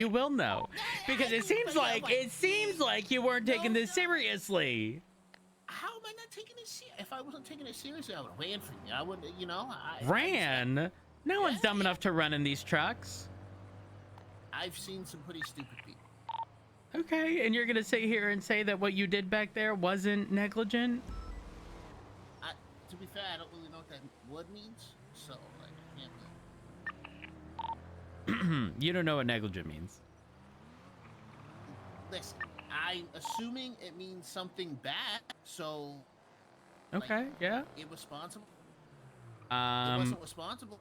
You will know, because it seems like you weren't taking this seriously. How am I not taking it serious? If I wasn't taking it seriously, I would have ran for you. I would, you know. Ran? No one's dumb enough to run in these trucks. I've seen some pretty stupid people. Okay, and you're gonna sit here and say that what you did back there wasn't negligent? To be fair, I don't really know what that word means, so like, I can't really... You don't know what negligent means. Listen, I'm assuming it means something bad, so... Okay, like, yeah. Irresponsible? It Um, wasn't responsible?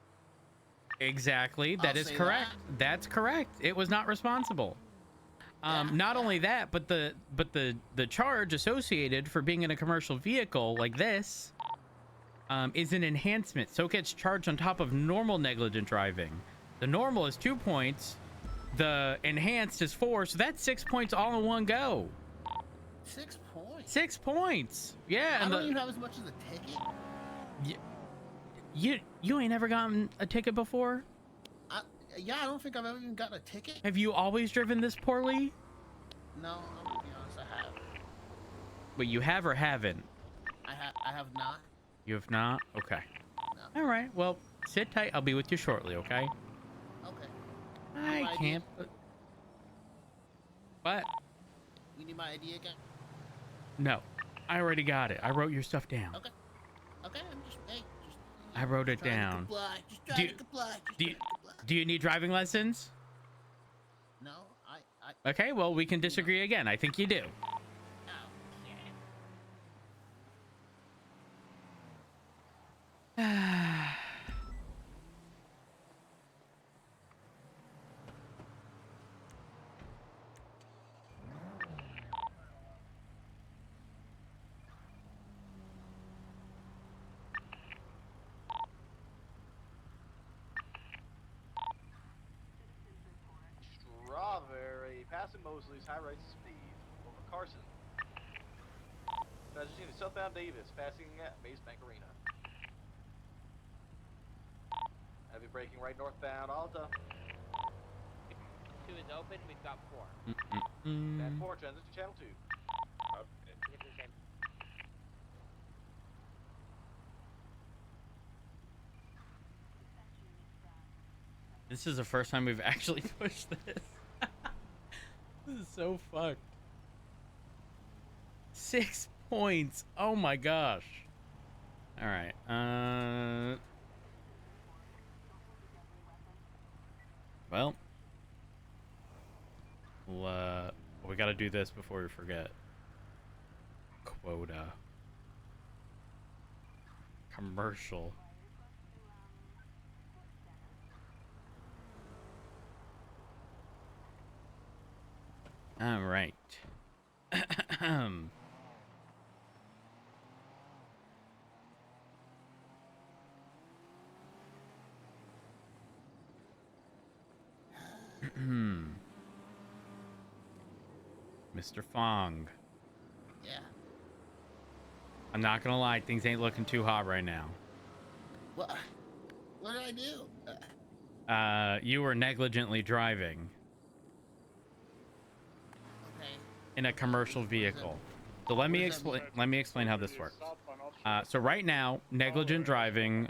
exactly, that is correct. That's correct. It was not responsible. Not only that, but the charge associated for being in a commercial vehicle like this is an enhancement, so it gets charged on top of normal negligent driving. The normal is 2 points, the enhanced is 4, so that's 6 points all in one go. 6 points? 6 points, yeah. I don't even have as much as a ticket. You ain't ever gotten a ticket before? Yeah, I don't think I've ever even gotten a ticket. Have you always driven this poorly? No, I'm gonna be honest, I have. But you have or haven't? I have not. You have not? Okay. No. All right. Well, sit tight. I'll be with you shortly, okay? Okay. I can't. What? You need my ID again? No. I already got it. I wrote your stuff down. Okay. Okay, I'm just... Hey, just... I wrote it down. Just trying to comply. Do you need driving lessons? No, Okay, well, we can disagree again. I think you do. Strawberry, passing Mosley's high rates of speed over Carson. Passengers unit southbound Davis, passing at Maze Bank Arena. Heavy braking right northbound Alta. 2 is open, we've got 4. Band 4, transit to channel 2. This is the first time we've actually pushed this. This is so fucked. 6 points. Oh my gosh. All right. Well, we got to do this before we forget. Quota. Commercial. All right. Mr. Fong. Yeah. I'm not gonna lie, things ain't looking too hot right now. What did I do? You were negligently driving. Okay. In a commercial vehicle. So let me explain how this works. So right now, negligent driving,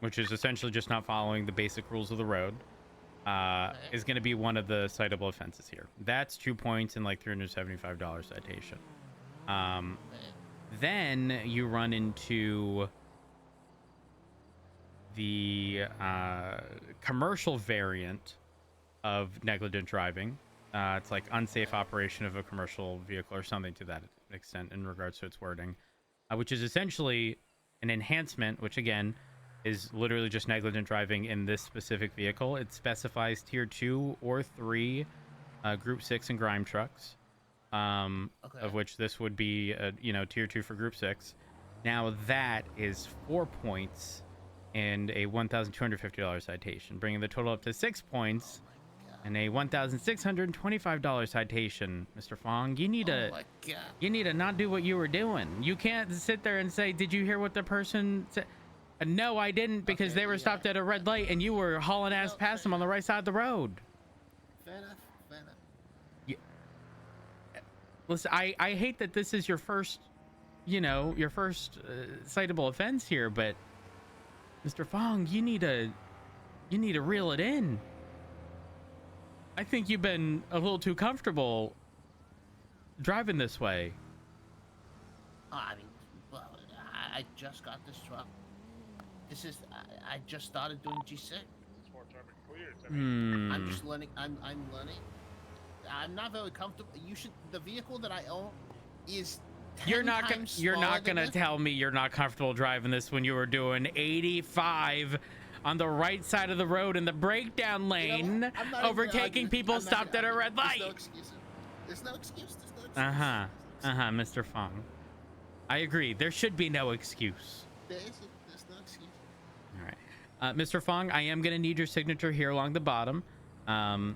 which is essentially just not following the basic rules of the road, is going to be one of the citable offenses here. That's 2 points and like $375 citation. Then you run into the commercial variant of negligent driving. It's like unsafe operation of a commercial vehicle or something to that extent in regards to its wording, which is essentially an enhancement, which again is literally just negligent driving in this specific vehicle. It specifies tier 2 or 3 group 6 and grime trucks, of which this would be tier 2 for group 6. Now that is 4 points and a $1,250 citation, bringing the total up to 6 points and a $1,625 citation. Mr. Fong, you need to not do what you were doing. You can't sit there and say, did you hear what the person said? No, I didn't, because they were stopped at a red light and you were hauling ass past them on the right side of the road. Fair enough. Fair enough. Listen, I hate that this is your first, your first citable offense here, but Mr. Fong, you need to reel it in. I think you've been a little too comfortable driving this way. I mean, well, I just got this truck. This is I just started doing G6. This is more term and clear. I mean, I'm just learning. I'm learning. I'm not very comfortable. The vehicle that I own is 10 You're not gonna this. tell me you're not comfortable driving this when you were doing 85 on the right side of the road in the breakdown lane, I'm not overtaking even people I'm not stopped at a gonna red argue. light. There's no excuse. Mr. Fong. I agree. There should be no excuse. There's no excuse. All right, Mr. Fong, I am gonna need your signature here along the bottom. Okay.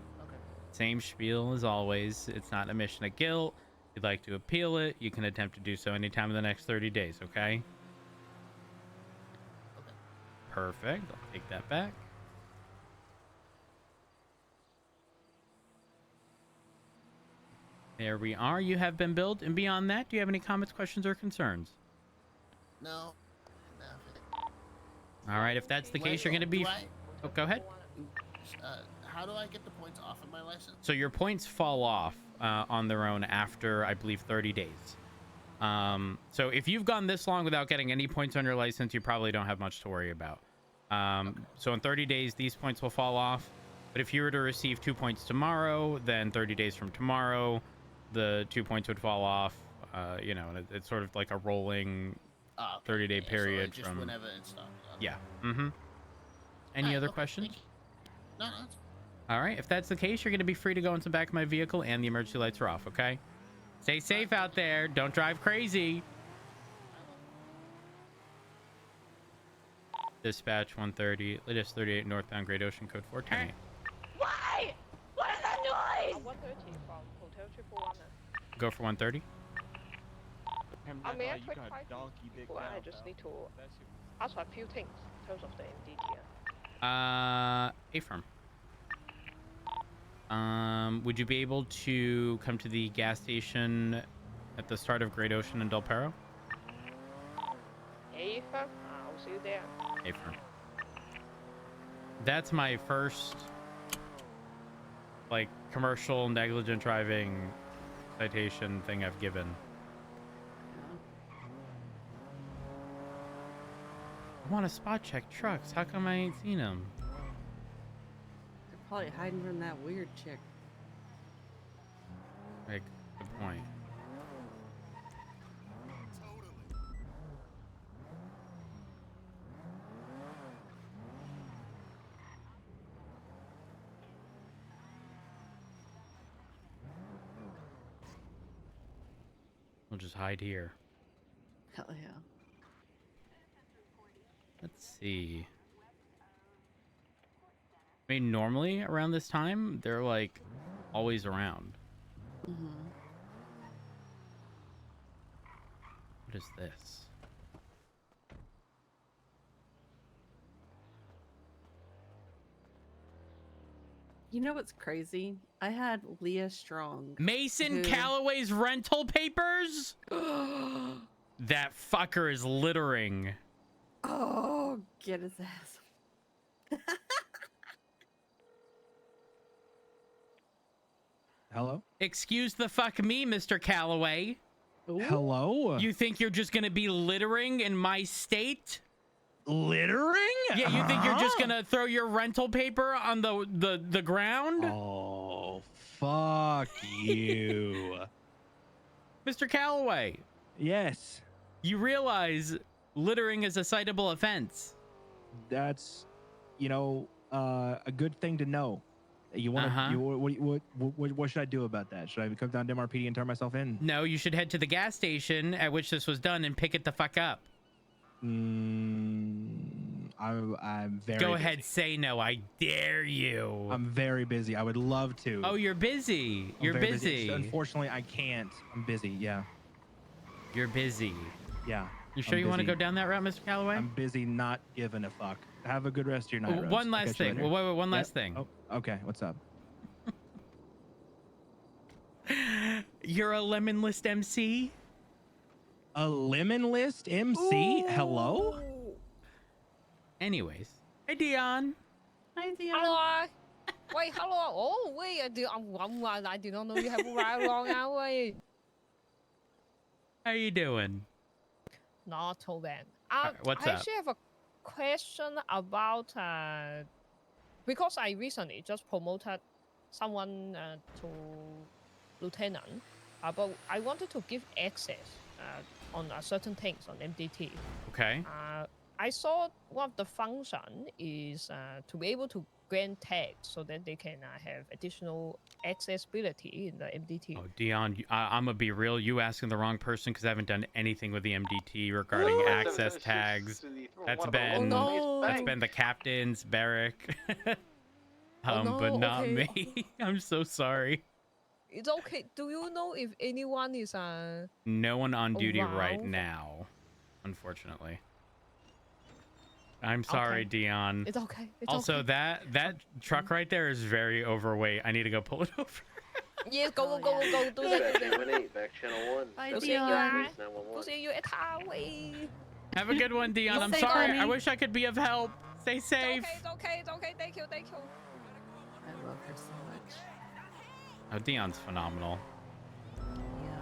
Same spiel as always. It's not an admission of guilt. If you'd like to appeal it, you can attempt to do so anytime in the next 30 days, okay? Okay. Perfect. I'll take that back. There we are. You have been billed. And beyond that, do you have any comments, questions, or concerns? No. All right. If that's the case, you're going to be... Oh, go ahead. How do I get the points off of my license? So your points fall off on their own after, I believe, 30 days. So if you've gone this long without getting any points on your license, you probably don't have much to worry about. So in 30 days, these points will fall off. But if you were to receive 2 points tomorrow, then 30 days from tomorrow, the 2 points would fall off. And it's sort of like a rolling 30-day period so just from... whenever it stops. Okay. Yeah. Mm-hmm. Any other questions? No, that's... All right. If that's the case, you're going to be free to go into the back of my vehicle, and the emergency lights are off, okay? Stay safe out there. Don't drive crazy. Dispatch 130, latest 38 northbound Great Ocean, code 428. Why? What is that noise? 130 from Hotel 341. Go for 130. I mean, I quick question. Well, I just need to ask for a few things in terms of the MD here. Affirm. Would you be able to come to the gas station at the start of Great Ocean in Del Perro? Hey, I'll see you there. Affirm. That's my first, like, commercial negligent driving citation thing I've given. I want to spot check trucks. How come I ain't seen them? They're probably hiding from that weird chick. Like, good point. We'll just hide here. Hell yeah. Let's see. I mean, normally around this time, they're like always around. Mm-hmm. What is this? You know what's crazy? I had Leah Strong. Mason Who- Calloway's rental papers? That fucker is littering. Oh, get his ass. Hello? Excuse the fuck me, Mr. Calloway. Ooh. Hello? You think you're just gonna be littering in my state? Littering? Yeah, you think you're just gonna throw your rental paper on the ground? Oh, fuck you. Mr. Calloway, Yes, you realize littering is a citable offense. that's, a good thing to know. You want to? Uh-huh. What should I do about that? Should I come down to MRPD and turn myself in? No, you should head to the gas station at which this was done and pick it the fuck up. I'm very. Go busy. ahead, say no. I dare you. I'm very busy. I would love to. Oh, you're busy. I'm You're very busy. Unfortunately, I can't. I'm busy. Yeah. You're busy. Yeah. You sure I'm you want to busy. go down that route, Mr. Calloway? I'm busy not giving a fuck. Have a good rest of your night. Oh, Rose. one I'll last catch you thing. later. Wait, one Yep. last thing. Oh, okay. What's up? You're a lemon list MC? A lemon list MC? Hello? Anyways. Hey, Dion. Hi, Dion. Hello. Wait, hello. Oh, wait. I did not know you have a ride long hour. How you doing? Not too bad. What's I up? actually have a question about because I recently just promoted someone to lieutenant, but I wanted to give access on certain things on MDT. Okay. I saw one of the function is to be able to grant tags so that they can have additional accessibility in the MDT. Oh, Dion, I'm gonna be real. You asking the wrong person because I haven't done anything with the MDT regarding access tags. That's been the captain's Barrick, but not okay. me. I'm so sorry. It's okay. Do you know if anyone is No one on duty right around? now, unfortunately. I'm sorry, Okay. Dion. It's okay. It's Also, okay. that truck right there is very overweight. I need to go pull it over. Yes, go. Do that. Do that. Back channel 1. Bye, Go see you. Dion. Go see you at Highway. Have a good one, Dion. I'm Stay sorry. funny. I wish I could be of help. Stay safe. It's okay. Thank you. I love her so much. Oh, Dion's phenomenal. Yeah.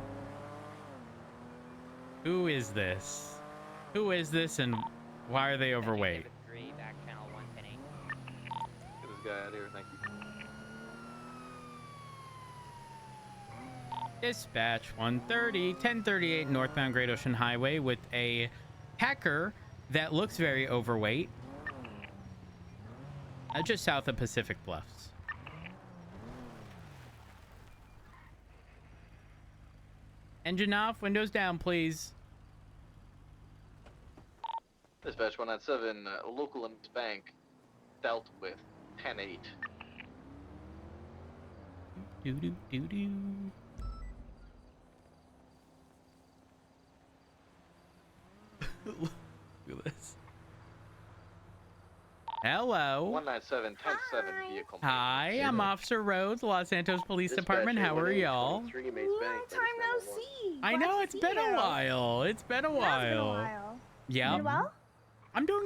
Who is this? Who is this, and why are they overweight? Get this guy out of here, thank you. Dispatch 130, 1038 northbound Great Ocean Highway with a Packer that looks very overweight. Just south of Pacific Bluffs. Engine off, windows down, please. Dispatch 197, local bank dealt with 10-8. Doo-doo-doo-doo. Look at this. Hello. 197, 10-7 vehicle. Hi, I'm Officer Rhodes, Los Santos Police Department. How are y'all? Long time no see. I know, it's been a while. It's been a while. Yeah. Doing well? I'm doing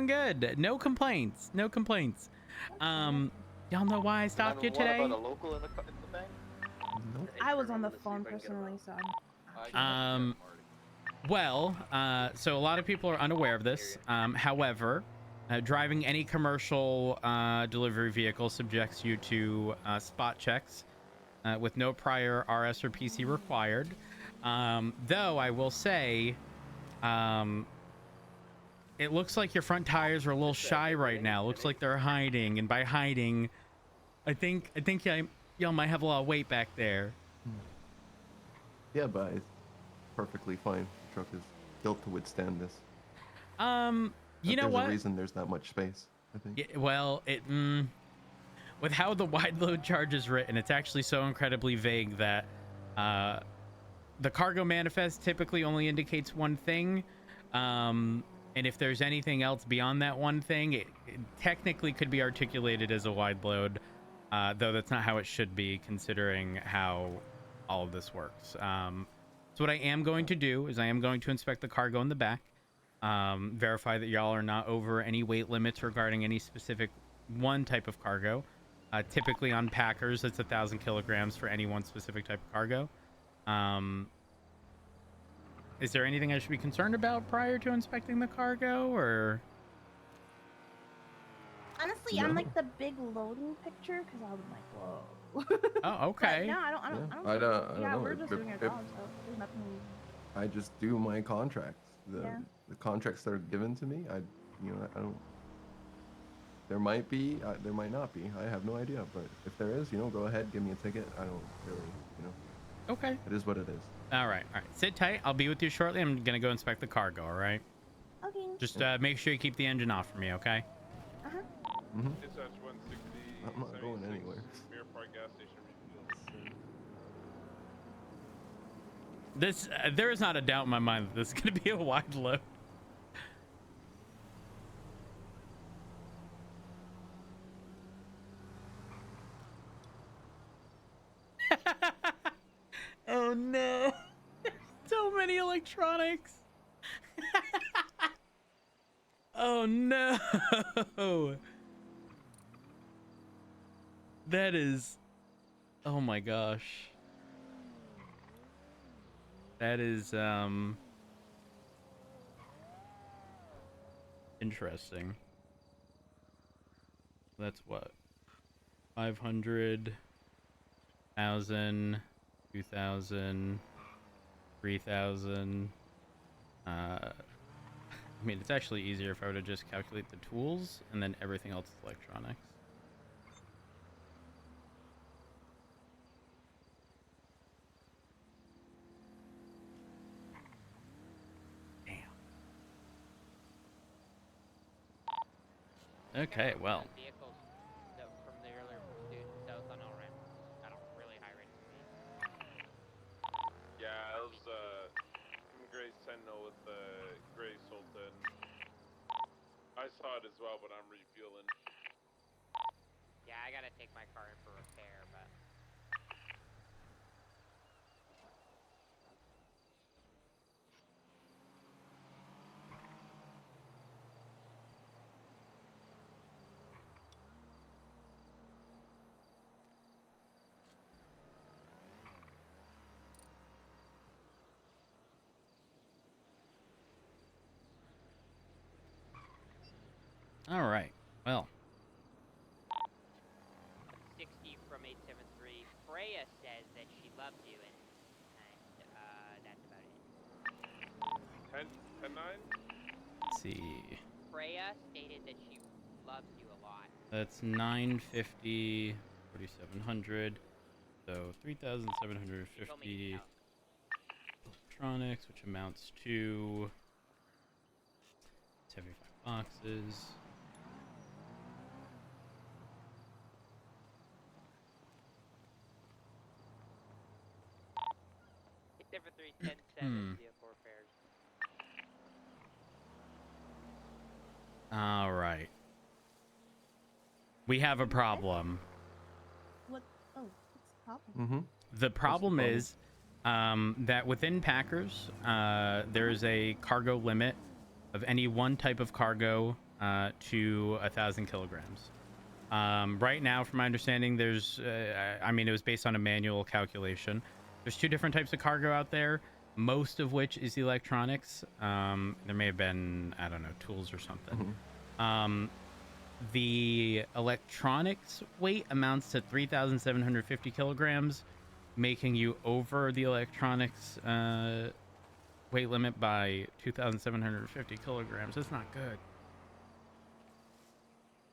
good. No complaints. Y'all know why I stopped you today? About a local in the bank? I was on the phone personally, so So a lot of people are unaware of this. However, driving any commercial delivery vehicle subjects you to spot checks with no prior RS or PC required. Though I will say, it looks like your front tires are a little shy right now. Looks like they're hiding, and by hiding, I think y'all might have a lot of weight back there. Yeah, but it's perfectly fine. The truck is built to withstand this. You know what? There's a reason there's that much space, I think. Yeah, well, with how the wide load charge is written, it's actually so incredibly vague that the cargo manifest typically only indicates one thing. And if there's anything else beyond that one thing, it technically could be articulated as a wide load, though that's not how it should be, considering how all of this works. So what I am going to do is I am going to inspect the cargo in the back, verify that y'all are not over any weight limits regarding any specific one type of cargo. Typically on Packers, it's 1,000 kilograms for any one specific type of cargo. Is there anything I should be concerned about prior to inspecting the cargo, or? honestly, I'm like the big loading picture because I was like, whoa. Oh, okay. But no, I don't. I don't Yeah, know. we're just doing our job, so there's nothing. I just do my contracts. Yeah. The contracts that are given to me, I don't. There might be, there might not be. I have no idea. But if there is, go ahead, give me a ticket. I don't really, Okay. It is what it is. All right. Sit tight. I'll be with you shortly. I'm gonna go inspect the cargo. All right. Okay. Just make sure you keep the engine off for me, okay? Mm-hmm. Dispatch 160. I'm not going 76, anywhere. Mirror Park gas station refuel. There is not a doubt in my mind that this is gonna be a wide load. Oh Oh no! So many electronics. Oh no! That is. Oh my gosh. That is interesting. That's what? 500, 1,000, 2,000, 3,000. I mean, it's actually easier if I were to just calculate the tools and then everything else is electronics. Okay, well. Vehicles from the earlier pursuit south on El Ram got a really high rate of speed. Yeah, it was Gray Sentinel with the Gray Sultan. I saw it as well, but I'm refueling. Yeah, I gotta take my car in for repair, but All right. Well. 60 from 873. Freya says that she loves you, and that's about it. 10-9? Let's see. Freya stated that she loves you a lot. That's 950, 4,700. So 3,750 electronics, which amounts to 75 boxes. Except for 310 vehicle repairs. All right. We have a problem. What? Oh, what's the problem? Mm-hmm. The problem is that within Packers, there's a cargo limit of any one type of cargo to 1,000 kilograms. Right now, from my understanding, there's, I mean, it was based on a manual calculation. There's 2 different types of cargo out there, most of which is electronics. There may have been, I don't know, tools or something. Mm-hmm. The electronics weight amounts to 3,750 kilograms, making you over the electronics weight limit by 2,750 kilograms. That's not good.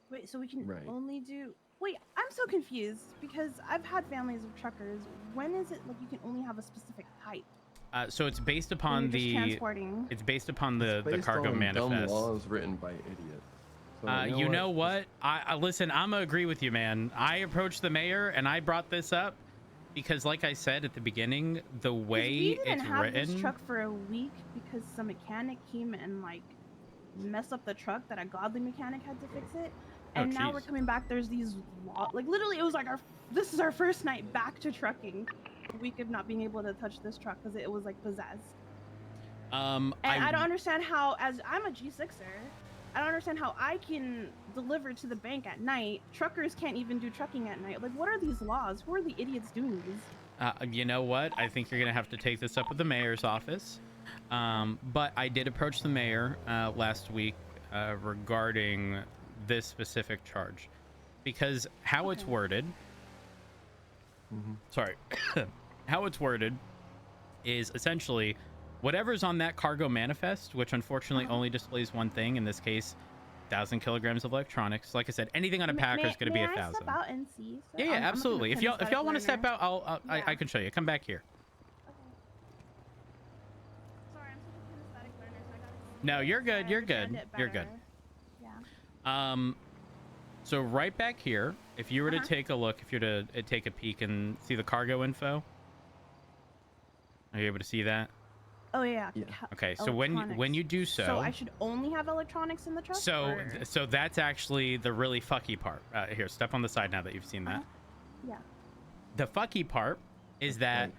Wait, so we can Right. only do. Wait, I'm so confused because I've had families of truckers. When is it like you can only have a specific type? So it's based when upon you're just the. transporting? It's based upon the It's based cargo on manifest. Dumb laws written by idiots. So, You know what? I listen. I'm gonna agree with you, man. I approached the mayor and I brought this up because, like I said at the beginning, the 'Cause way we didn't it's have written. this truck for a week because some mechanic came and like messed up the truck that a godly mechanic had to fix it. Oh, And now we're jeez. coming back. There's these like literally it was like this is our first night back to trucking. A week of not being able to touch this truck because it was like possessed. And I don't understand how, as I'm a G6er, I don't understand how I can deliver to the bank at night. Truckers can't even do trucking at night. Like, what are these laws? Who are the idiots doing these? You know what? I think you're gonna have to take this up with the mayor's office. But I did approach the mayor last week regarding this specific charge, because how it's worded. Mm-hmm. Sorry, how it's worded is essentially whatever's on that cargo manifest, which unfortunately only displays one thing. In this case, 1,000 kilograms of electronics. Like I said, anything on a Packer is going to be 1,000. May I step out and see? Sir? Yeah, I'm absolutely. If y'all want to step out, Yeah. I can show you. Come back here. Okay. Sorry, I'm such a kinesthetic learner, so I gotta see No, it you're so good. I You're good. understand it You're good. better. Yeah. So right back here, if you were to take a look, if you were to take a peek and see the cargo info, are you able to see that? Oh yeah. Yeah. Okay, so when you do so, So I should only have electronics in the truck. so or- so that's actually the really fucky part. Here, step on the side now that you've seen that. Yeah. The fucky part is that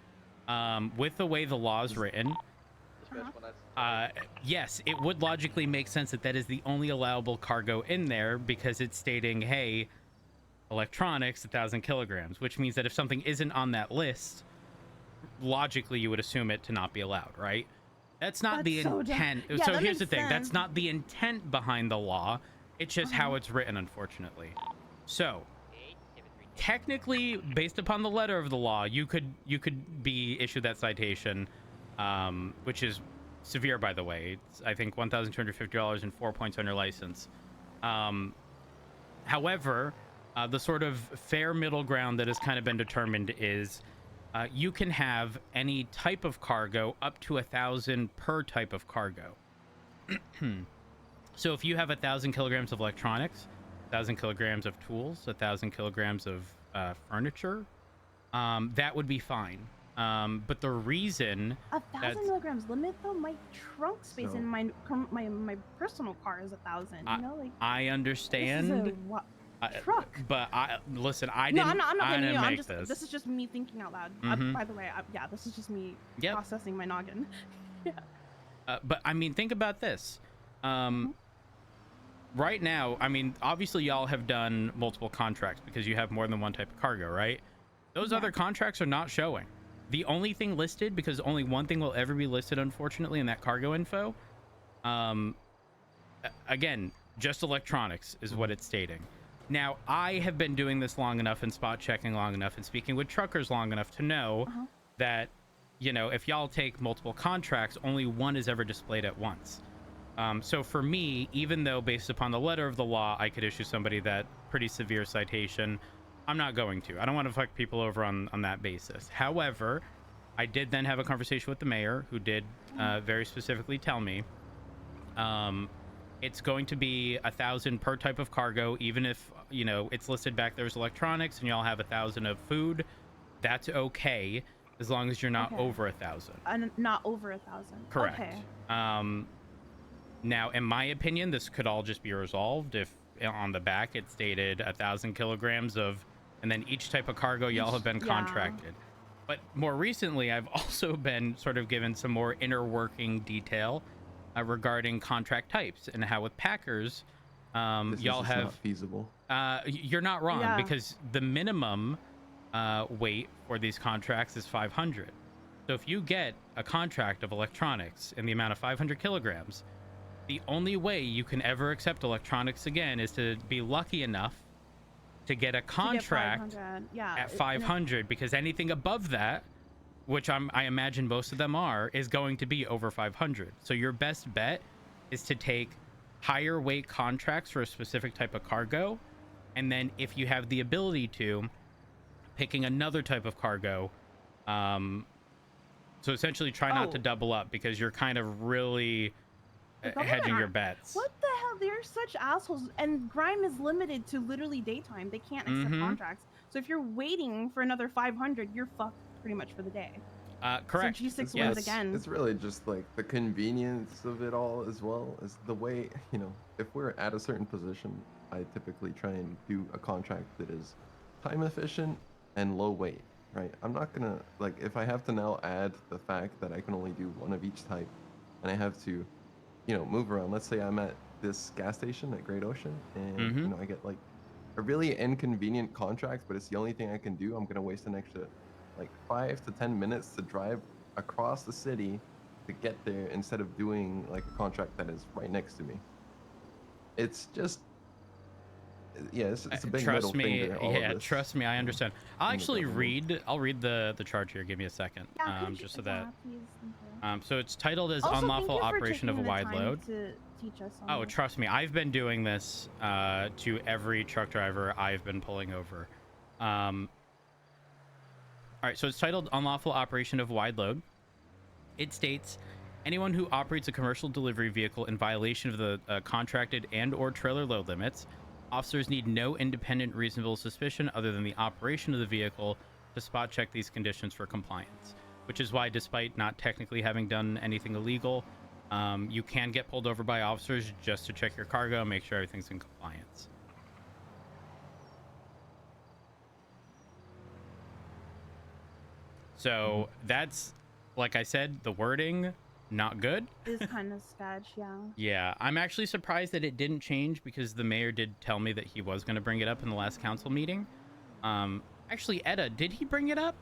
with the way the law is written, yes, it would logically make sense that that is the only allowable cargo in there, because it's stating, hey, electronics 1,000 kilograms, which means that if something isn't on that list, logically you would assume it to not be allowed, right? That's not the intent. Yeah, so that here's the makes thing, that's sense. not the intent behind the law, it's just how it's written, unfortunately. So technically, based upon the letter of the law, you could be issued that citation, which is severe, by the way. It's, I think, $1,250 and 4 points on your license. However, the sort of fair middle ground that has kind of been determined is you can have any type of cargo up to 1,000 per type of cargo. So if you have 1,000 kilograms of electronics, 1,000 kilograms of tools, 1,000 kilograms of furniture, that would be fine. But the reason 1,000 milligrams limit though, my trunk space in my personal car is 1,000. You know, like I understand. This is a truck. But listen, I No, didn't. I'm not I blaming didn't you. make I'm just. This is just me thinking out loud. By the way, yeah, this is just me processing my noggin. Yeah. But I mean, think about this. Right now, I mean, obviously y'all have done multiple contracts because you have more than one type of cargo, right? Those other contracts are not showing. The only thing listed, because only one thing will ever be listed, unfortunately, in that cargo info, again, just electronics is what it's stating. Now, I have been doing this long enough and spot checking long enough and speaking with truckers long enough to know that, you know, if y'all take multiple contracts, only one is ever displayed at once. So for me, even though based upon the letter of the law, I could issue somebody that pretty severe citation, I'm not going to. I don't want to fuck people over on that basis. However, I did then have a conversation with the mayor, who did very specifically tell me it's going to be 1,000 per type of cargo, even if, you know, it's listed back there's electronics and y'all have 1,000 of food. That's okay, as long as you're not over 1,000. Not over 1,000. Correct. Okay. Now, in my opinion, this could all just be resolved if on the back it stated 1,000 kilograms of, and then each type of cargo y'all have been contracted. But more recently, I've also been sort of given some more inner working detail regarding contract types and how with Packers, y'all have not feasible. You're not wrong, because the minimum weight for these contracts is 500. So if you get a contract of electronics in the amount of 500 kilograms, the only way you can ever accept electronics again is to be lucky enough to get a contract at 500, because anything above that, which I imagine most of them are, is going to be over 500. So your best bet is to take higher weight contracts for a specific type of cargo, and then if you have the ability to, picking another type of cargo. So essentially try not to double up, because you're kind of really hedging your bets. What the hell? They're such assholes. And Grime is limited to literally daytime. They can't accept contracts. So if you're waiting for another 500, you're fucked pretty much for the day. Correct. So G6 wins again. It's really just like the convenience of it all, as well as the way, you know, if we're at a certain position, I typically try and do a contract that is time efficient and low weight, right? I'm not gonna, like, if I have to now add the fact that I can only do one of each type, and I have to, you know, move around. Let's say I'm at this gas station at Great Ocean, and you know, I get like a really inconvenient contract, but it's the only thing I can do. I'm gonna waste an extra like 5 to 10 minutes to drive across the city to get there, instead of doing like a contract that is right next to me. It's just, yeah, it's a big middle finger. Trust me, I understand. I'll actually read the charge here. Give me a second, just so that. So it's titled as also, unlawful operation of a wide load. Oh, trust me, I've been doing this to every truck driver I've been pulling over. All right, so it's titled unlawful operation of wide load. It states, anyone who operates a commercial delivery vehicle in violation of the contracted and or trailer load limits, officers need no independent reasonable suspicion other than the operation of the vehicle to spot check these conditions for compliance. Which is why, despite not technically having done anything illegal, you can get pulled over by officers just to check your cargo and make sure everything's in compliance. So that's, like I said, the wording, not good. Is kind of sketch, yeah. Yeah, I'm actually surprised that it didn't change because the mayor did tell me that he was going to bring it up in the last council meeting. Actually, Edda, did he bring it up?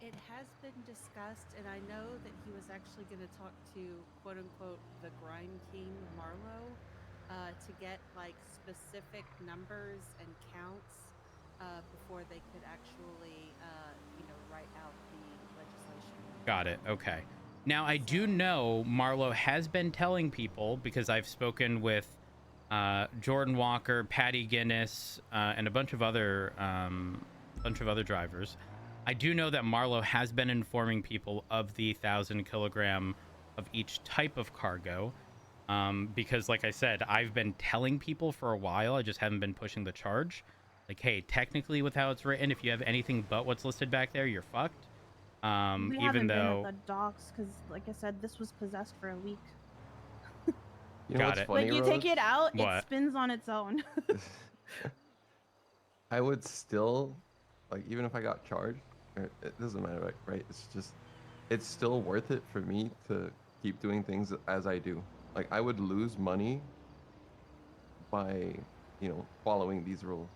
It has been discussed, and I know that he was actually going to talk to quote unquote the Grime King Marlowe to get like specific numbers and counts before they could actually write out the legislation. Got it. Okay. Now I do know Marlowe has been telling people, because I've spoken with Jordan Walker, Patty Guinness, and a bunch of other drivers. I do know that Marlowe has been informing people of the 1,000 kilogram of each type of cargo, because, like I said, I've been telling people for a while. I just haven't been pushing the charge. Like, hey, technically, with how it's written, if you have anything but what's listed back there, you're fucked. We Even haven't though been at the docks because, like I said, this was possessed for a week. You know Got what's it. funny, Like you Rose? take it out, What? it spins on its own. I would still, like, even if I got charged, it doesn't matter, right? It's still worth it for me to keep doing things as I do. Like, I would lose money by, following these rules.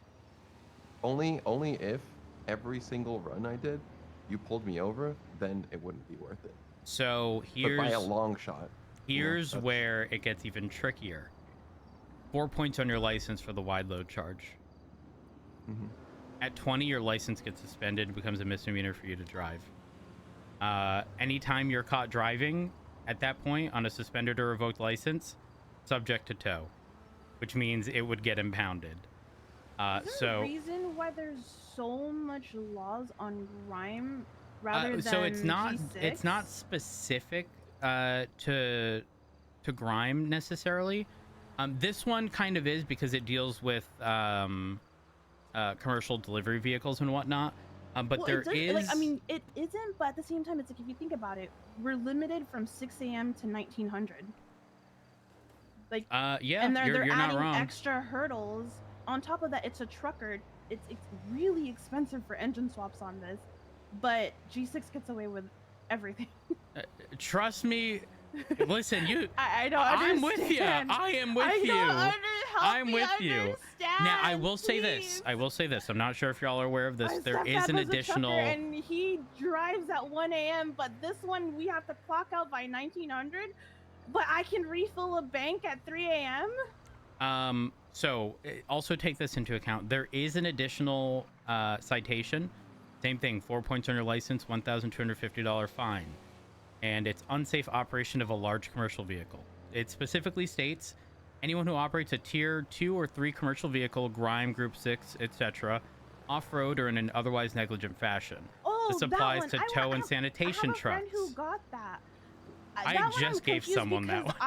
Only if every single run I did, you pulled me over, then it wouldn't be worth it. So But by a long shot. Here's that's- where it gets even trickier. 4 points on your license for the wide load charge. Mhm. At 20, your license gets suspended. It becomes a misdemeanor for you to drive. Anytime you're caught driving at that point on a suspended or revoked license, subject to tow, which means it would get impounded. Is there a reason why there's so much laws on grime rather than so it's not G6? specific to grime necessarily. This one kind of is because it deals with commercial delivery vehicles and whatnot. But Well, there it does, is like, I mean, it isn't, but at the same time, it's like if you think about it, we're limited from 6 a.m. to 1900. Like, yeah, and they're you're not adding wrong. extra hurdles. On top of that, it's a trucker. It's really expensive for engine swaps on this, but G6 gets away with everything. Trust me. Listen, I don't I'm with you. understand. I am with you. Help I'm me with you. understand, Now, I will say this. please. I will say this. I'm not sure if y'all are aware of this. My There is stepdad an was a additional. trucker, and he drives at 1 a.m., but this one we have to clock out by 1900. But I can refill a bank at 3 a.m. So also take this into account. There is an additional citation. Same thing. 4 points on your license, $1,250 fine. And it's unsafe operation of a large commercial vehicle. It specifically states anyone who operates a tier 2 or 3 commercial vehicle, grime, group 6, etc., off-road or in an otherwise negligent fashion. Oh, This that applies one. to I tow wa- and sanitation I have a trucks. friend who got that. I That one just I'm gave confused someone that because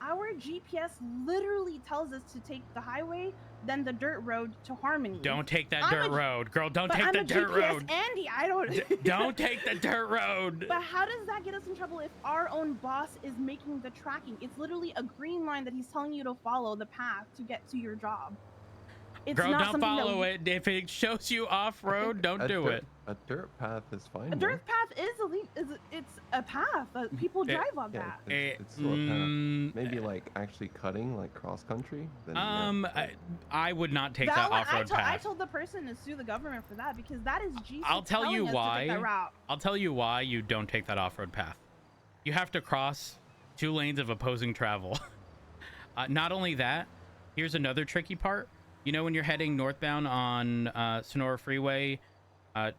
our GPS literally tells us to take the highway, then the dirt road to Harmony. Don't take that I'm dirt a- road, girl. Don't but take I'm the a dirt GPS road. Andy, I don't. Don't take the dirt road. But how does that get us in trouble if our own boss is making the tracking? It's literally a green line that he's telling you to follow the path to get to your job. It's Girl, not don't something that follow it. If it shows you off-road, don't do it. A dirt path is fine. A dirt path it's a path. People drive on Yeah, that. it's still a path. Maybe like actually cutting like cross country. Then, I would not take that That one, off-road I path. told the person to sue the government for that because that is G6 I'll tell you telling us to take that why. route. I'll tell you why you don't take that off-road path. You have to cross 2 lanes of opposing travel. Not only that, here's another tricky part. You know when you're heading northbound on Sonora Freeway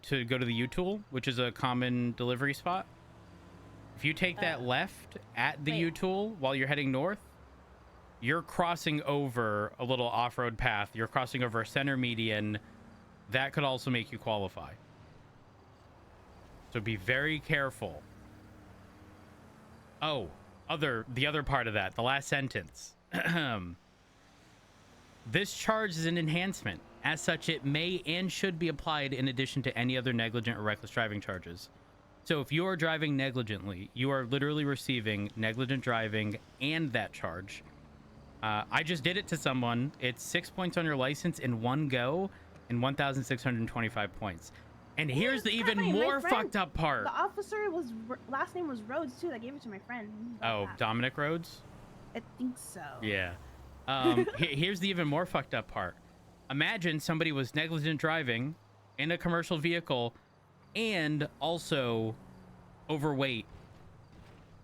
to go to the U-Tool, which is a common delivery spot? If you take that left at the U-Tool while you're heading north, you're crossing over a little off-road path. You're crossing over a center median. That could also make you qualify. So be very careful. Oh, the other part of that, the last sentence. This charge is an enhancement. As such, it may and should be applied in addition to any other negligent or reckless driving charges. So if you are driving negligently, you are literally receiving negligent driving and that charge. I just did it to someone. It's 6 points on your license in one go and 1,625 points. And here's the even more fucked up part. The officer was last name was Rhodes too. I gave it to my friend. Oh, Dominic Rhodes? I think so. Yeah. Here's the even more fucked up part. Imagine somebody was negligent driving in a commercial vehicle and also overweight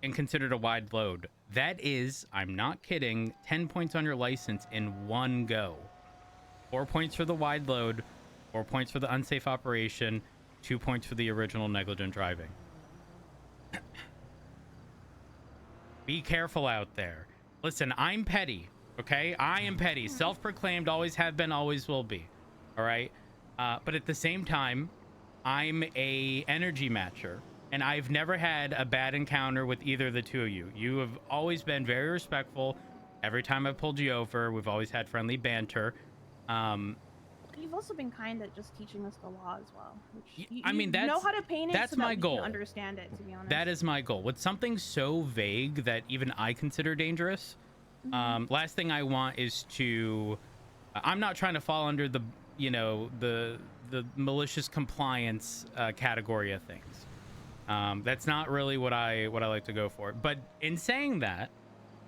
and considered a wide load. That is, I'm not kidding, 10 points on your license in one go. 4 points for the wide load, 4 points for the unsafe operation, 2 points for the original negligent driving. Be careful out there. Listen, I'm petty, okay? I am petty. Self-proclaimed, always have been, always will be. All right? But at the same time, I'm a energy matcher, and I've never had a bad encounter with either of the two of you. You have always been very respectful. Every time I've pulled you over, we've always had friendly banter. You've also been kind at just teaching us the law as well. Which I mean, you know how to paint it. That's so that my we goal. Can understand it, to be honest. That is my goal. With something so vague that even I consider dangerous, last thing I want is to. I'm not trying to fall under the, you know, the malicious compliance category of things. That's not really what I like to go for. But in saying that,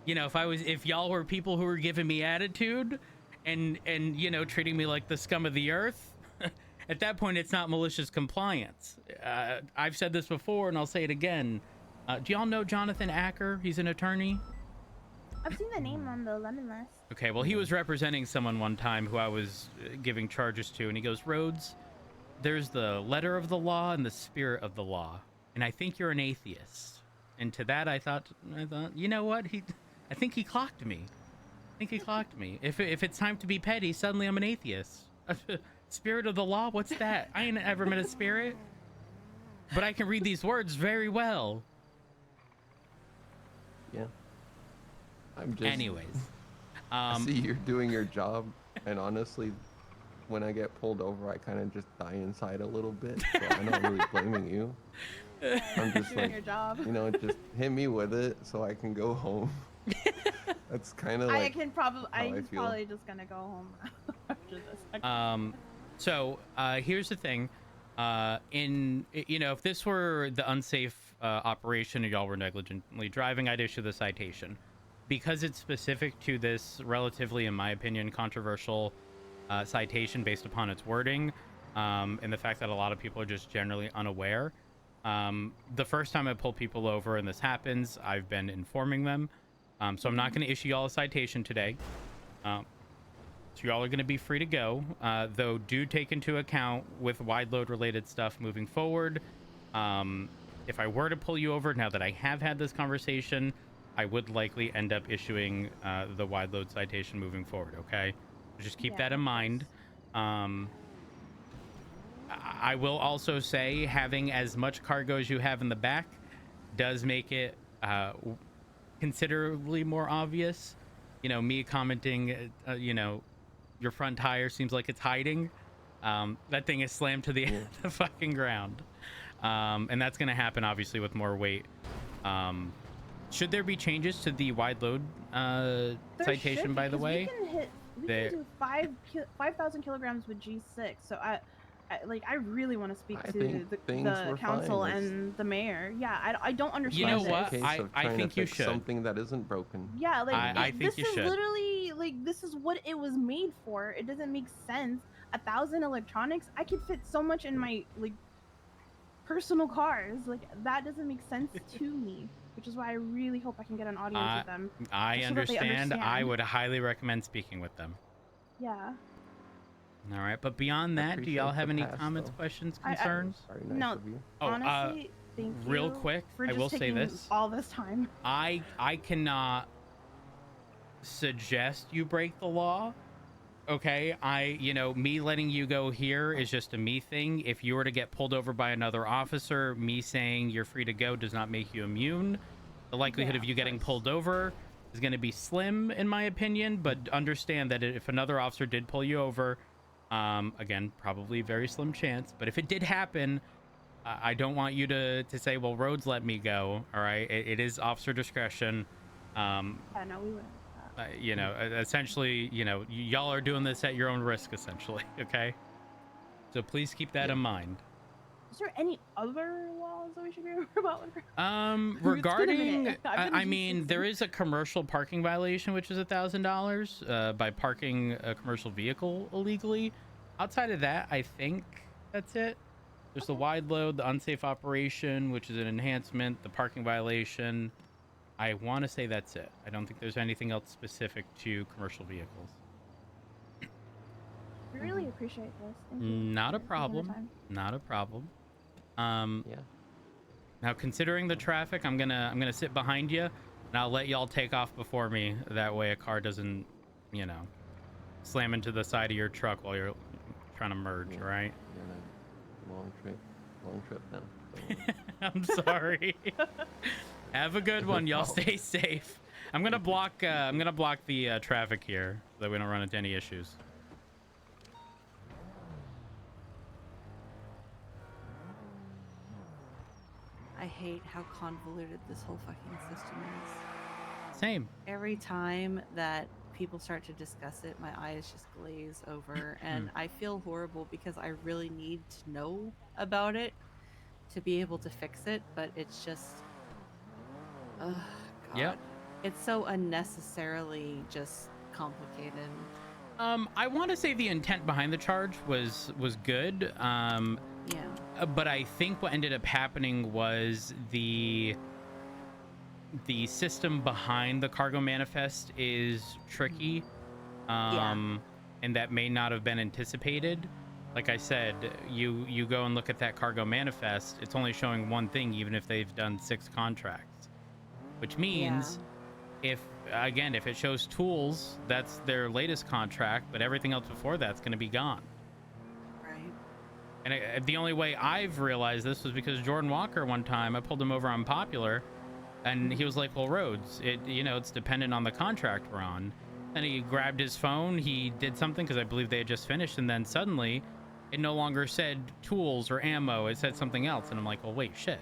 you know, if y'all were people who were giving me attitude and you know, treating me like the scum of the earth, at that point it's not malicious compliance. I've said this before and I'll say it again. Do y'all know Jonathan Apr? He's an attorney. I've seen the name on the London list. Okay, well, he was representing someone one time who I was giving charges to, and he goes, Rhodes, there's the letter of the law and the spirit of the law, and I think you're an atheist. And to that, I thought, you know what? I think he clocked me. If it's time to be petty, suddenly I'm an atheist. Spirit of the law? What's that? I ain't ever met a spirit. But I can read these words very well. Yeah. I'm just... Anyways. I see you're doing your job, and honestly, when I get pulled over, I kind of just die inside a little bit, so I'm not really blaming you. I'm just doing like, your job. you know, just hit me with it so I can go home. That's kind of like I'm probably just gonna go home after this. So here's the thing. You know, if this were the unsafe operation and y'all were negligently driving, I'd issue the citation. Because it's specific to this relatively, in my opinion, controversial citation based upon its wording, and the fact that a lot of people are just generally unaware. The first time I pull people over and this happens, I've been informing them. So I'm not going to issue y'all a citation today. So y'all are going to be free to go, though do take into account with wide load related stuff moving forward. If I were to pull you over, now that I have had this conversation, I would likely end up issuing the wide load citation moving forward, okay? Just keep that in mind. I will also say having as much cargo as you have in the back does make it considerably more obvious. You know, me commenting, you know, your front tire seems like it's hiding. That thing is slammed to the fucking ground. And that's going to happen, obviously, with more weight. Should there be changes to the wide load citation, by the way? We can do 5,000 kilograms with G6. So I really want to speak to the council and the mayor. Yeah, I don't understand. You know what? I think you should. Something that isn't broken. Yeah, like I think this you should. is literally like this is what it was made for. It doesn't make sense. 1,000 electronics. I could fit so much in my like personal cars. Like that doesn't make sense to me. Which is why I really hope I can get an audience with them. I understand. I would highly recommend speaking with them. Yeah. All right, but beyond that, do y'all have any comments, questions, concerns? No. Honestly, thank you. Real quick, for I will just say taking this. all this time. I cannot suggest you break the law. Okay, you know, me letting you go here is just a me thing. If you were to get pulled over by another officer, me saying you're free to go does not make you immune. The likelihood of you getting pulled over is going to be slim, in my opinion, but understand that if another officer did pull you over, again, probably very slim chance, but if it did happen, I don't want you to say, well, Rhodes let me go. All right, it is officer discretion. Yeah, no, we wouldn't. You know, essentially, you know, y'all are doing this at your own risk, essentially. Okay, so please keep that in mind. Is there any other laws that we should be aware about? Regarding, I've been I mean, just- there is a commercial parking violation, which is $1,000 by parking a commercial vehicle illegally. Outside of that, I think that's it. There's the wide load, the unsafe operation, which is an enhancement, the parking violation. I want to say that's it. I don't think there's anything else specific to commercial vehicles. We really appreciate this. Thank you Not a for taking the problem. time. Not a problem. Yeah. Now, considering the traffic, I'm gonna sit behind you, and I'll let y'all take off before me. That way, a car doesn't, you know, slam into the side of your truck while you're trying to merge. Yeah. Right? Yeah, long trip now. I'm sorry. Have a good one. Y'all stay safe. I'm gonna block the traffic here so that we don't run into any issues. I hate how convoluted this whole fucking system is. Same. Every time that people start to discuss it, my eyes just glaze over, and I feel horrible because I really need to know about it to be able to fix it, but it's just, ugh, God. Yep. It's so unnecessarily just complicated. I want to say the intent behind the charge was good. Yeah. But I think what ended up happening was the system behind the cargo manifest is tricky, and that may not have been anticipated. Like I said, you go and look at that cargo manifest, it's only showing one thing, even if they've done 6 contracts, which means if it shows tools, that's their latest contract, but everything else before that's going to be gone. And the only way I've realized this was because Jordan Walker, one time I pulled him over on Popular, and he was like, well, Rhodes, it's dependent on the contract we're on. And he grabbed his phone, he did something because I believe they had just finished, and then suddenly it no longer said tools or ammo, it said something else. And I'm like, well, wait, shit,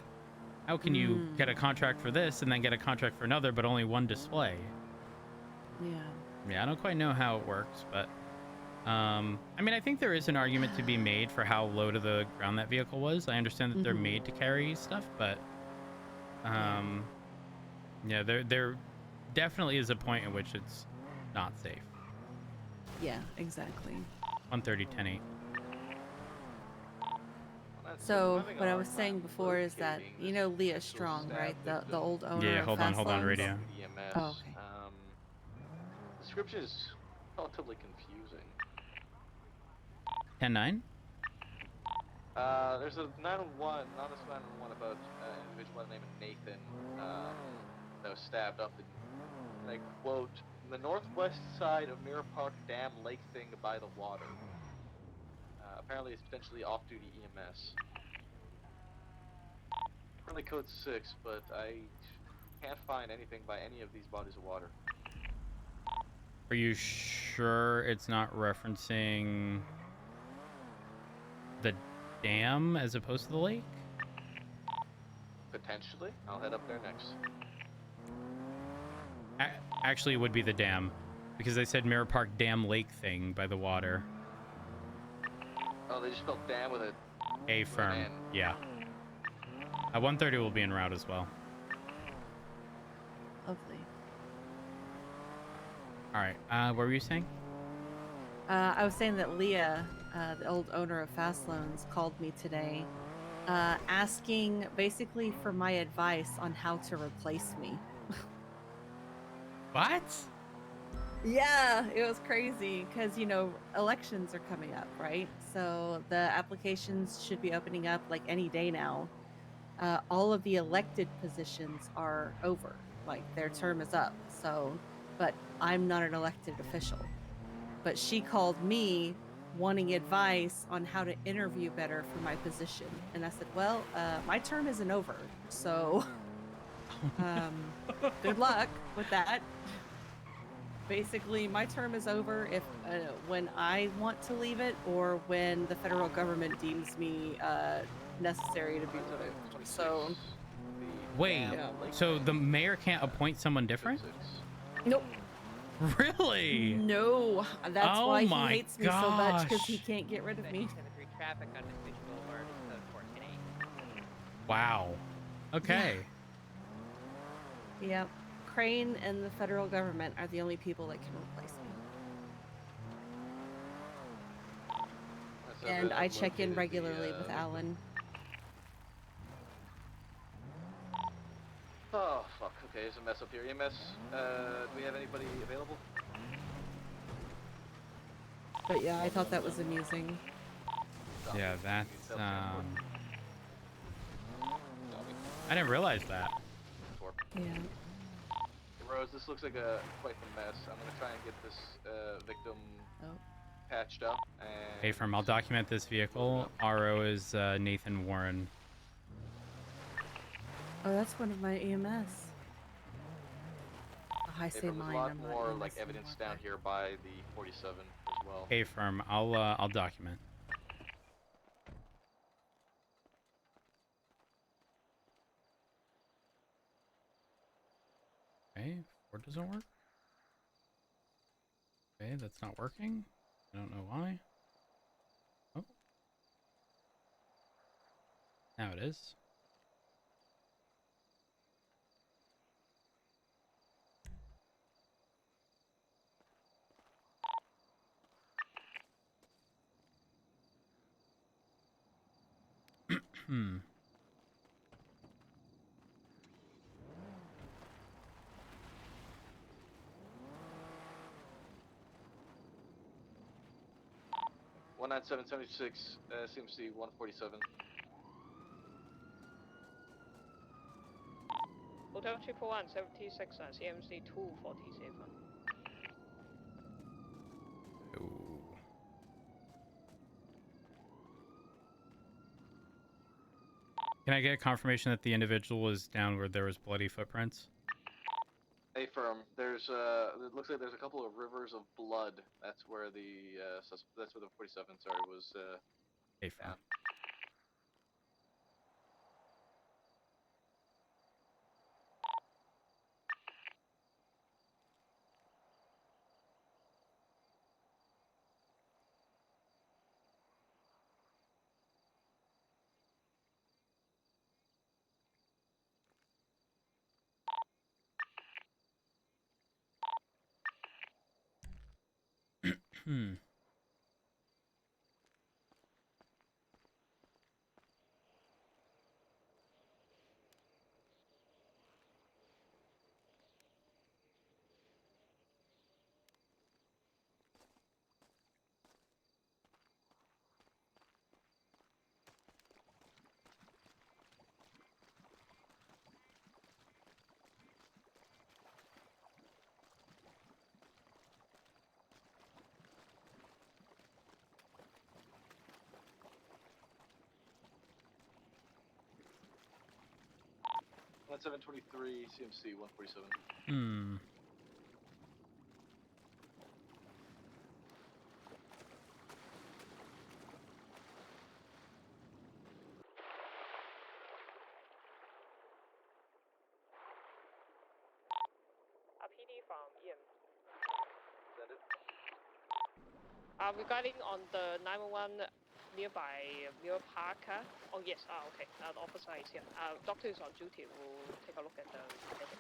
how can you get a contract for this and then get a contract for another but only one display? Yeah, I don't quite know how it works, but I mean, I think there is an argument to be made for how low to the ground that vehicle was. I understand that they're made to carry stuff, but yeah, there definitely is a point in which it's not safe. Yeah, exactly. 130 10-8. So what I was saying before is that Leah Strong, right? The old owner. Yeah, of hold on, radio. EMS. Oh, okay. Description is relatively confusing. 10-9. There's a 911, anonymous 911 about an individual named Nathan that was stabbed up in, and I quote, the northwest side of Mirror Park Dam Lake thing by the water. Apparently it's potentially off-duty EMS. Currently code 6, but I can't find anything by any of these bodies of water. Are you sure it's not referencing the dam as opposed to the lake? Potentially. I'll head up there next. Actually, it would be the dam, because they said Mirror Park Dam Lake thing by the water. Oh, they just spelled dam with A firm. N. Yeah. 130 will be en route as well. Lovely. All right. What were you saying? I was saying that Leah, the old owner of Fast Loans, called me today, asking basically for my advice on how to replace me. What? Yeah, it was crazy because, elections are coming up, right? So the applications should be opening up like any day now. All of the elected positions are over, like their term is up. So, but I'm not an elected official. But she called me wanting advice on how to interview better for my position. And I said, well, my term isn't over. So good luck with that. Basically, my term is over if when I want to leave it or when the federal government deems me necessary to be removed. So, wait, so the mayor can't appoint someone different? Nope. Really? No, that's Oh why he my hates me so much because he gosh. can't get rid of me. Traffic on official alert is code 14-8. Wow. Okay. Yep. Crane and the federal government are the only people that can replace me. And I check in regularly with Alan. Oh, fuck. Okay, there's a mess up here. EMS, do we have anybody available? But yeah, I thought that was amusing. Yeah, that's I didn't realize that. Yeah. Rose, this looks like quite the mess. I'm gonna try and get this victim patched up. And Hey, firm, I'll document this vehicle. RO is Nathan Warren. Oh, that's one of my EMS. Oh, I say there's mine. a lot I'm not more EMS like evidence anymore. down here by the 47 as well. Hey, firm, I'll document. Okay, 4 doesn't work. Okay, that's not working. I don't know why. Oh. Now it is. Hmm. One 9776 CMC 147. Hotel 111 76 CMC 247. Oh. Can I get confirmation that the individual was down where there was bloody footprints? A firm. There's it looks like there's a couple of rivers of blood. That's where the that's where the 47 was A firm. down. Hmm. One 723 CMC 147. Hmm. A PD from Ian. Is that it? Regarding on the 911 nearby Mirror Park. Oh yes. Okay. The officer is here. Doctor is on duty. We'll take a look at the medic.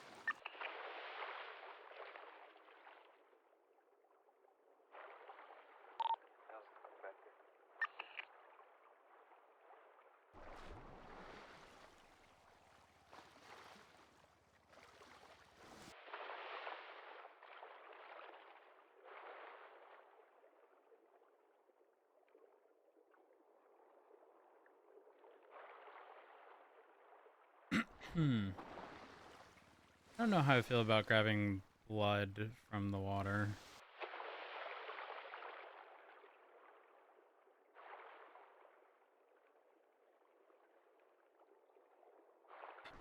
Hmm. I don't know how I feel about grabbing blood from the water.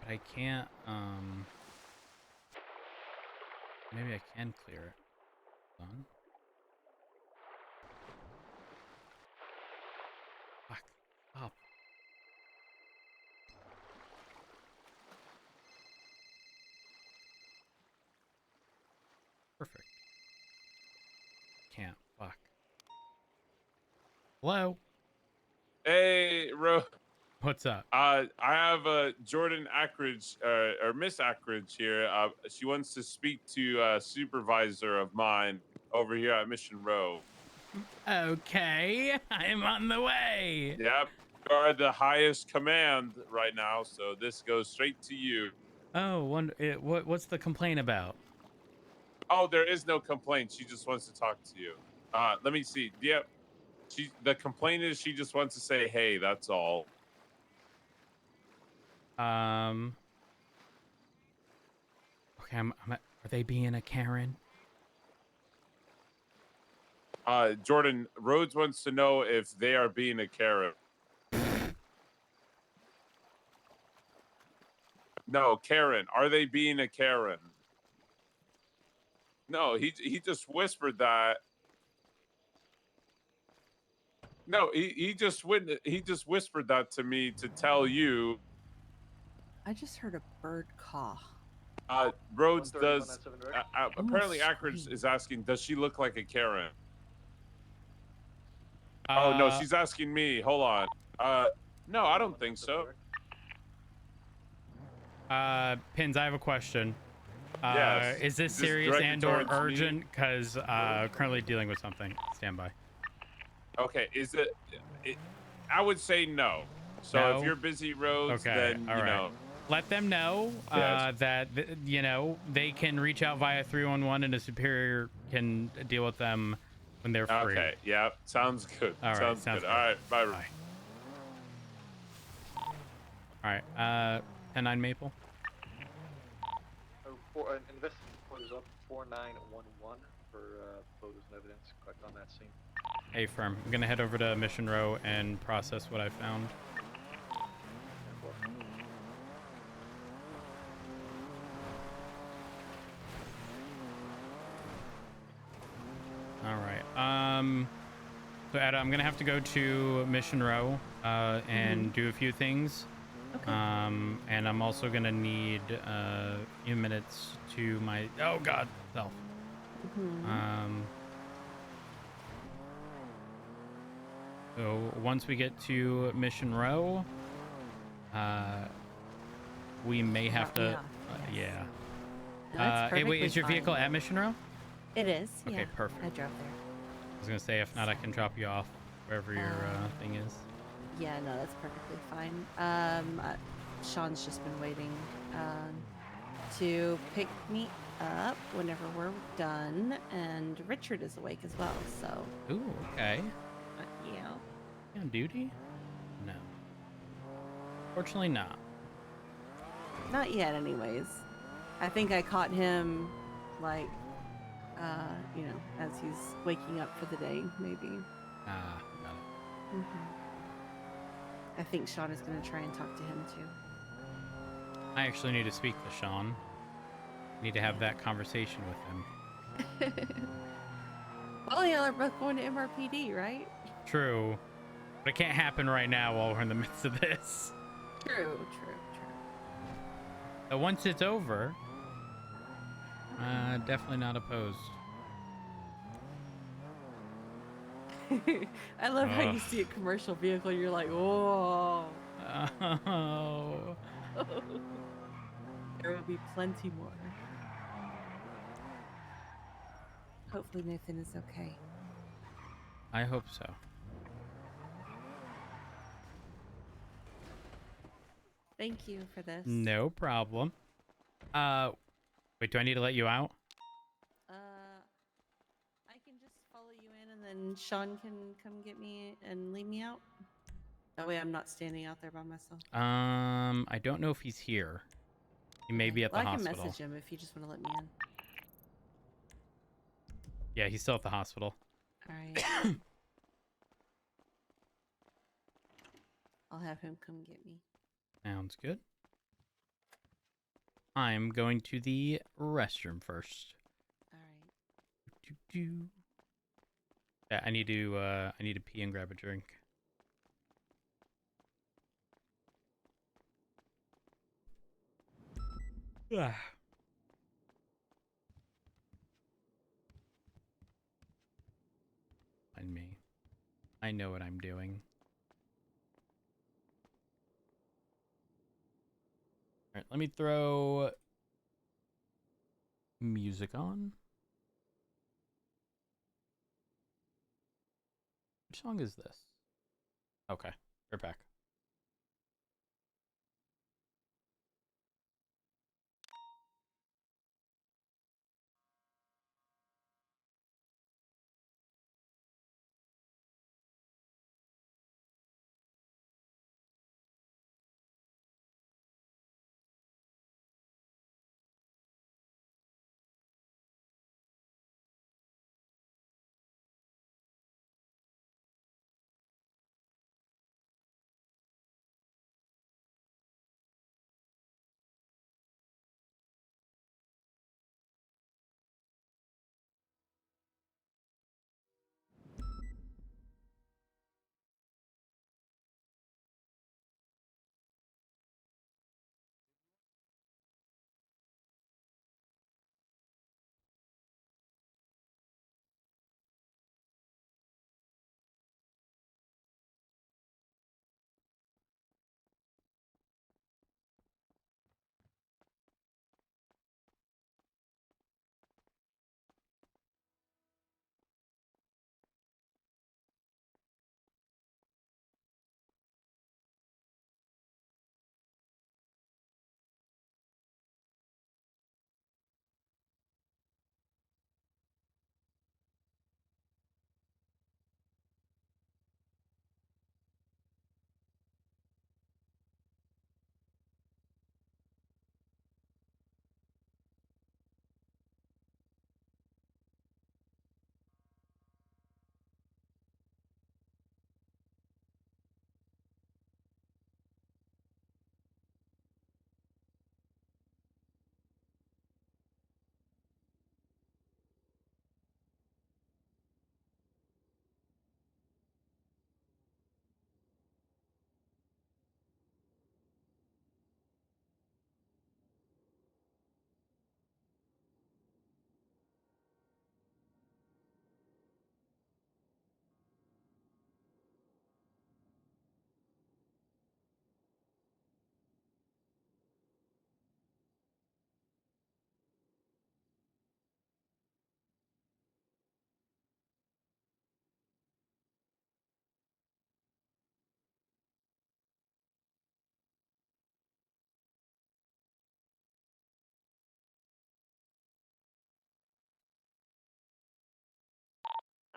But I can't, maybe I can clear it. Hold on. Fuck. Up. Perfect. Can't. Fuck. Hello? Hey, What's up? I have Jordan Ackridge, or Miss Ackridge here. She wants to speak to a supervisor of mine over here at Mission Row. Okay, I'm on the way. Yep, you are the highest command right now, so this goes straight to you. Oh, what's the complaint about? Oh, there is no complaint. She just wants to talk to you. Let me see. Yep. The complaint is she just wants to say, hey, that's all. Okay, are they being a Karen? Jordan, Rhodes wants to know if they are being a Karen. No, Karen. Are they being a Karen? No, he just whispered that. No, he just whispered that to me to tell you. I just heard a bird caw. Rhodes does. Apparently, Almost Ackridge screamed. is asking, does she look like a Karen? Oh no, she's asking me. Hold on. No, I don't think so. Pins, I have a question. Yes. Is this Is this serious directed and or towards me? urgent? Because currently dealing with something. Stand by. Okay, is it? I would say no. So No? if you're busy, Rhodes, Okay, then all you right. know. Let them know Yes. that you know they can reach out via 311 and a superior can deal with them when they're free. Okay. Yeah. Sounds good. All right, Sounds good. good. All right. Bye. Bye. All right. 10-9 Maple. Investigation photos up 4911 for photos and evidence collected on that scene. Hey, firm. I'm gonna head over to Mission Row and process what I found. All right. So Ada, I'm gonna have to go to Mission Row and do a few things. Okay. And I'm also gonna need a few minutes to my self. So once we get to Mission Row, we may have to. Yeah. No, that's Hey, wait, perfectly is your vehicle fine. at Mission Row? It is. Okay, Yeah. perfect. I drove there. I was gonna say, if not, I can drop you off wherever your thing is. Yeah, no, that's perfectly fine. Sean's just been waiting to pick me up whenever we're done, and Richard is awake as well. So. Ooh, okay. Yeah. You on duty? No. Fortunately, not. Not yet, anyways. I think I caught him, like, you know, as he's waking up for the day, maybe. Got it. I think Sean is going to try and talk to him too. I actually need to speak to Sean. Need to have that conversation with him. Well, y'all are both going to MRPD, right? True. But it can't happen right now while we're in the midst of this. True. But once it's over, definitely not opposed. I love how you see a commercial vehicle, you're like, whoa. Oh. There will be plenty more. Hopefully Nathan is okay. I hope so. Thank you for this. No problem. Wait, do I need to let you out? I can just follow you in and then Sean can come get me and leave me out. That way I'm not standing out there by myself. I don't know if he's here. He may be at the hospital. I can message him if you just want to let me in. Yeah, he's still at the hospital. All right. I'll have him come get me. Sounds good. I'm going to the restroom first. All right. Yeah, I need to pee and grab a drink. Mind me. I know what I'm doing. Let me throw music on. Which song is this? Okay, we're back.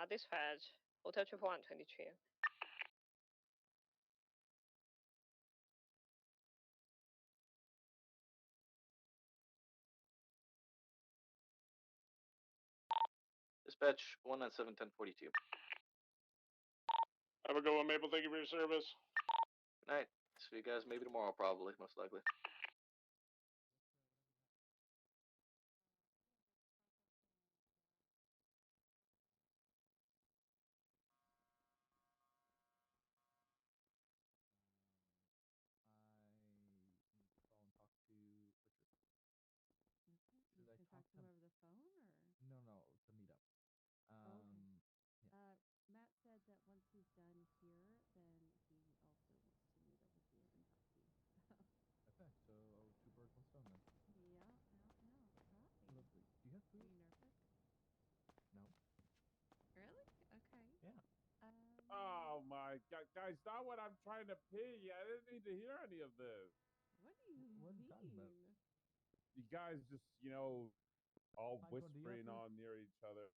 Dispatch, Hotel 123. Dispatch 197-1042. Have a good one, Maple. Thank you for your service. Good night. See you guys maybe tomorrow, probably, most likely. Should I talk to him over the phone or? No, to meet up. Okay. Yeah. Matt said that once he's done here, then he also wants to meet up with you and talk to you. Okay, so two birds, one stone then. Yeah. Hi. Lovely. Do you have Are food? you nervous? No. Really? Okay. Yeah. Oh my God, guys, not what I'm trying to pee. I didn't need to hear any of this. What do you What are you mean? talking about? You guys just, all Michael, do you have whispering food? on near each other.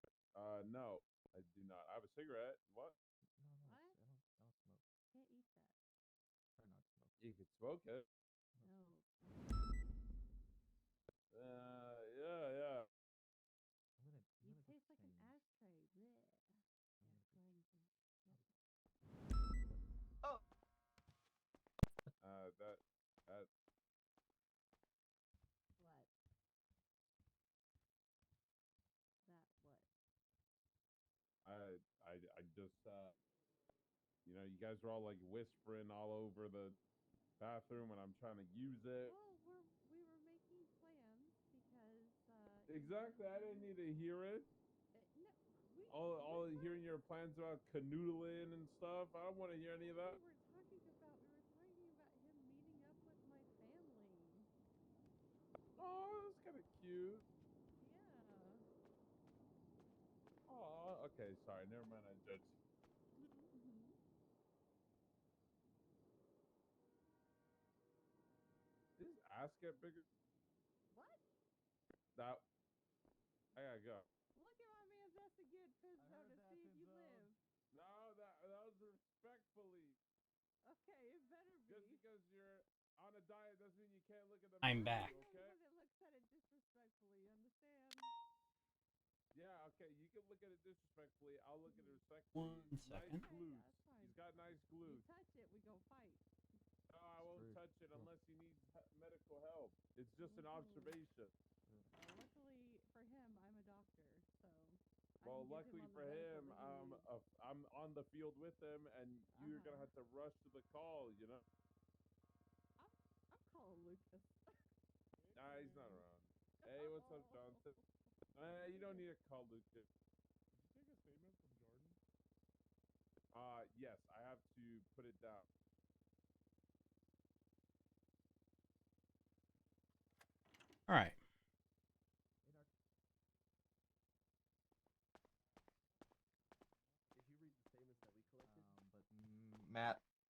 No, I do not. I have a cigarette. What? No, What? I don't smoke. Can't eat that. Try not to smoke. You can smoke it. No. Yeah. You gonna taste go like an change. ashtray. Blech. I'm Yeah, gonna go ahead and drink. Oh! That. What? That what? I just, you guys are all like whispering all over the bathroom when I'm trying to use it. Well, we were making plans because Exactly. I didn't need to hear it. No, we All hearing your plans about canoodling and stuff. I don't want to hear any of that. we were talking about him meeting up with my family. okay, sorry. Never mind. I judged. Did his ass get bigger? What? That. I gotta go. Look at my man's ass again, Fizzo, to see if you live. No, that was respectfully. Okay, it better be. Just because you're on a diet doesn't mean you can't look at the I'm menu, back. okay? Anyone that looks at it disrespectfully, you understand? Yeah, okay, you can look at it disrespectfully. I'll look at it respectfully. One second. Nice glutes. That's fine. He's got nice You glutes. touch it, we go fight. No, I won't touch it unless he needs medical help. It's just an observation. Luckily for him, I'm a doctor, so. Well, luckily for him, I'm on the field with him, and you're gonna have to rush to the call. You know. I'm calling Lucas. Nah, he's not around. Hey, what's up, Johnson? You don't need to call Lucas. Did you take a statement from Jordan? Yes, I have to put it down. All right. Did you read the statements that we collected?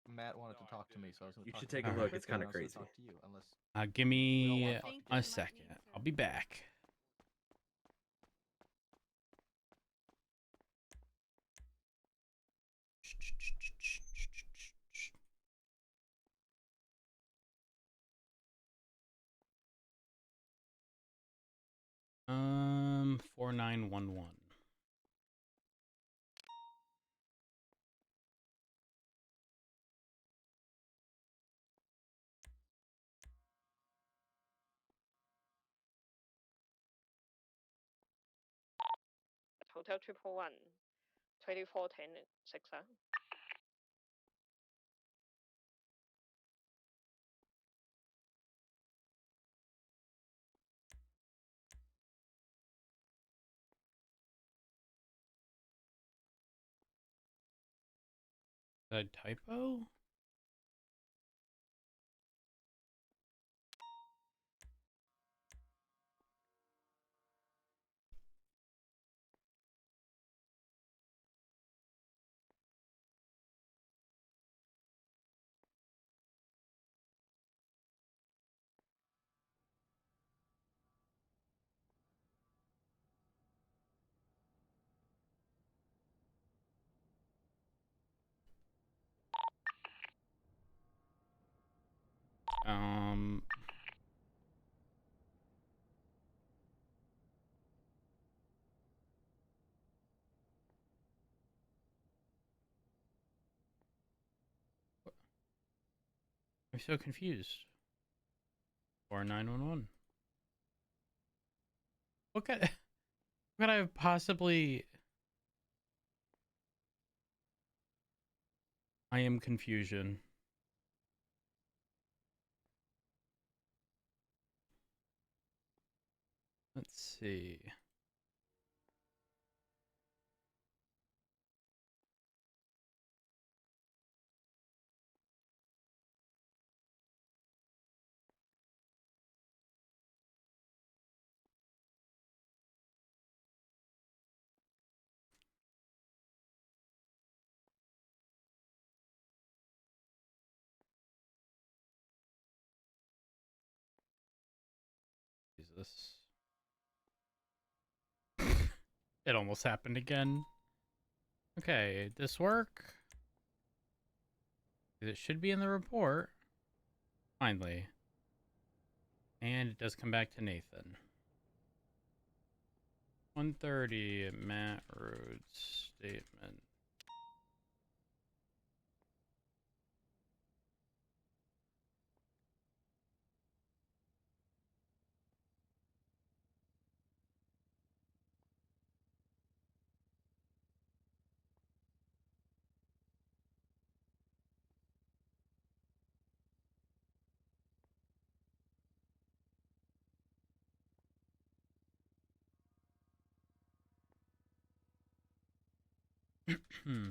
Matt wanted to talk to me, so I was going to. You talk should to him take a real look. quick, It's kind and of I was crazy. gonna talk to you, unless Give me talk to a second. I'll be back. Um, 4911. Hotel 111, 2410 6. A typo? Um, I'm so confused. 4911. What could I have possibly? I am confusion. Let's see. Jesus. It almost happened again. Okay, did this work? It should be in the report. Finally. And it does come back to Nathan. 130, Matt Rhodes statement. Hmm.